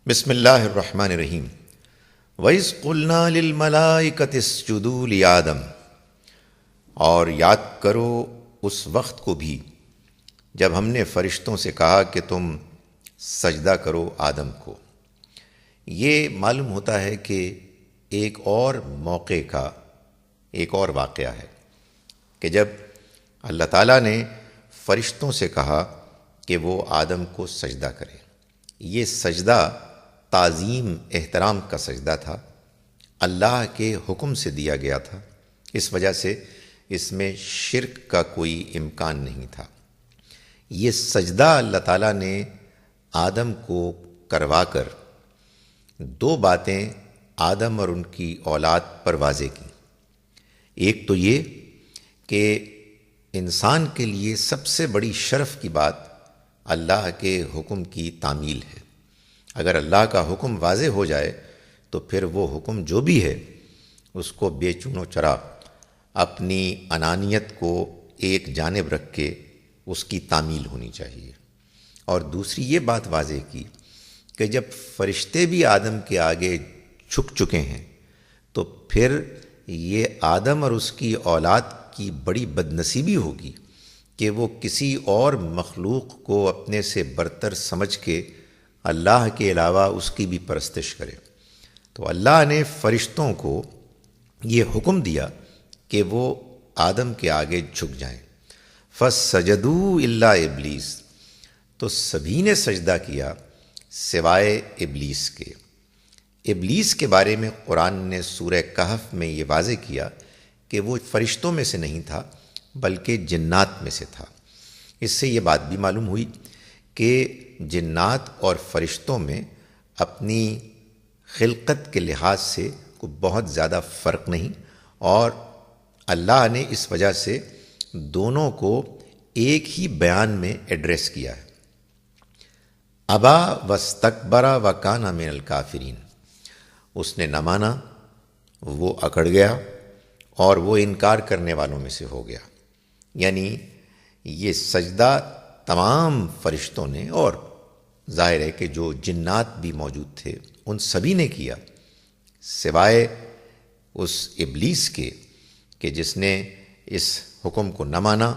بسم اللہ الرحمن الرحیم۔ وَإِذْ قُلْنَا لِلْمَلَائِكَةِ اسْجُدُوا لِآدَمَ، اور یاد کرو اس وقت کو بھی جب ہم نے فرشتوں سے کہا کہ تم سجدہ کرو آدم کو۔ یہ معلوم ہوتا ہے کہ ایک اور موقع کا ایک اور واقعہ ہے کہ جب اللہ تعالیٰ نے فرشتوں سے کہا کہ وہ آدم کو سجدہ کرے۔ یہ سجدہ تعظیم احترام کا سجدہ تھا، اللہ کے حکم سے دیا گیا تھا، اس وجہ سے اس میں شرک کا کوئی امکان نہیں تھا۔ یہ سجدہ اللہ تعالیٰ نے آدم کو کروا کر دو باتیں آدم اور ان کی اولاد پر واضح کی۔ ایک تو یہ کہ انسان کے لیے سب سے بڑی شرف کی بات اللہ کے حکم کی تعمیل ہے۔ اگر اللہ کا حکم واضح ہو جائے تو پھر وہ حکم جو بھی ہے اس کو بے چون و چرا اپنی انانیت کو ایک جانب رکھ کے اس کی تعمیل ہونی چاہیے۔ اور دوسری یہ بات واضح کی کہ جب فرشتے بھی آدم کے آگے جھک چکے ہیں تو پھر یہ آدم اور اس کی اولاد کی بڑی بدنصیبی ہوگی کہ وہ کسی اور مخلوق کو اپنے سے برتر سمجھ کے اللہ کے علاوہ اس کی بھی پرستش کرے۔ تو اللہ نے فرشتوں کو یہ حکم دیا کہ وہ آدم کے آگے جھک جائیں۔ فَسَجَدُوا إِلَّا إِبْلِيسَ، تو سبھی نے سجدہ کیا سوائے ابلیس کے۔ ابلیس کے بارے میں قرآن نے سورہ کہف میں یہ واضح کیا کہ وہ فرشتوں میں سے نہیں تھا بلکہ جنات میں سے تھا۔ اس سے یہ بات بھی معلوم ہوئی کہ جنات اور فرشتوں میں اپنی خلقت کے لحاظ سے کوئی بہت زیادہ فرق نہیں، اور اللہ نے اس وجہ سے دونوں کو ایک ہی بیان میں ایڈریس کیا ہے۔ ابا واستکبر وکان من الکافرین، اس نے نہ مانا، وہ اکڑ گیا اور وہ انکار کرنے والوں میں سے ہو گیا۔ یعنی یہ سجدہ تمام فرشتوں نے، اور ظاہر ہے کہ جو جنات بھی موجود تھے ان سبھی نے کیا سوائے اس ابلیس کے کہ جس نے اس حکم کو نہ مانا،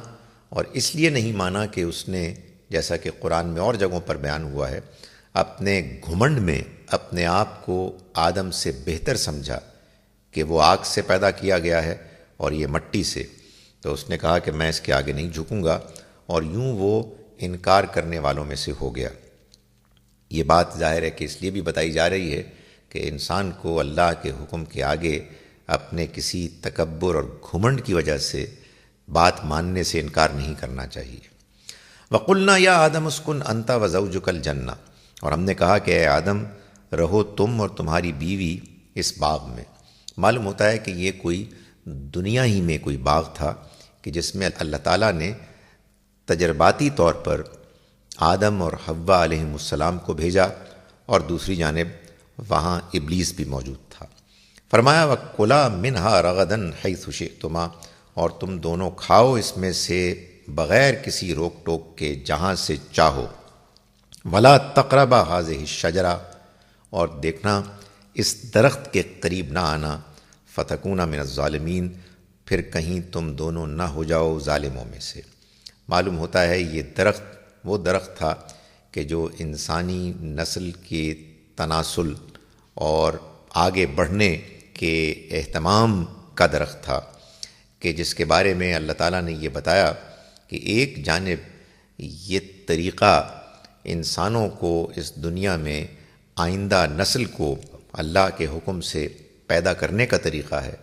اور اس لیے نہیں مانا کہ اس نے، جیسا کہ قرآن میں اور جگہوں پر بیان ہوا ہے، اپنے گھمنڈ میں اپنے آپ کو آدم سے بہتر سمجھا کہ وہ آگ سے پیدا کیا گیا ہے اور یہ مٹی سے، تو اس نے کہا کہ میں اس کے آگے نہیں جھکوں گا، اور یوں وہ انکار کرنے والوں میں سے ہو گیا۔ یہ بات ظاہر ہے کہ اس لیے بھی بتائی جا رہی ہے کہ انسان کو اللہ کے حکم کے آگے اپنے کسی تکبر اور گھمنڈ کی وجہ سے بات ماننے سے انکار نہیں کرنا چاہیے۔ وَقُلْنَا يَا آدَمُ اسْكُنْ أَنْتَ وَزَوْجُكَ الْجَنَّةَ، اور ہم نے کہا کہ اے آدم رہو تم اور تمہاری بیوی اس باغ میں۔ معلوم ہوتا ہے کہ یہ کوئی دنیا ہی میں کوئی باغ تھا کہ جس میں اللہ تعالیٰ نے تجرباتی طور پر آدم اور حوا علیہم السلام کو بھیجا، اور دوسری جانب وہاں ابلیس بھی موجود تھا۔ فرمایا وَكُلَا مِنْهَا رَغَدًا حَيْثُ شِئْتُمَا، اور تم دونوں کھاؤ اس میں سے بغیر کسی روک ٹوک کے جہاں سے چاہو۔ وَلَا تَقْرَبَا هَٰذِهِ الشَّجَرَةَ، اور دیکھنا اس درخت کے قریب نہ آنا، فَتَكُونَ مِنَ الظَّالِمِينَ، پھر کہیں تم دونوں نہ ہو جاؤ ظالموں میں سے۔ معلوم ہوتا ہے یہ درخت وہ درخت تھا کہ جو انسانی نسل کے تناسل اور آگے بڑھنے کے اہتمام کا درخت تھا، کہ جس کے بارے میں اللہ تعالیٰ نے یہ بتایا کہ ایک جانب یہ طریقہ انسانوں کو اس دنیا میں آئندہ نسل کو اللہ کے حکم سے پیدا کرنے کا طریقہ ہے،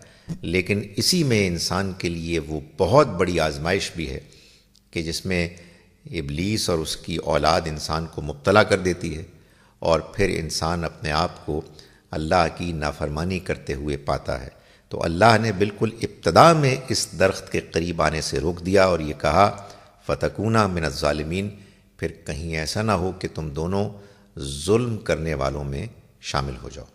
لیکن اسی میں انسان کے لیے وہ بہت بڑی آزمائش بھی ہے کہ جس میں ابلیس اور اس کی اولاد انسان کو مبتلا کر دیتی ہے، اور پھر انسان اپنے آپ کو اللہ کی نافرمانی کرتے ہوئے پاتا ہے۔ تو اللہ نے بالکل ابتدا میں اس درخت کے قریب آنے سے روک دیا اور یہ کہا فَتَكُونَا مِنَ الظَّالِمِينَ، پھر کہیں ایسا نہ ہو کہ تم دونوں ظلم کرنے والوں میں شامل ہو جاؤ۔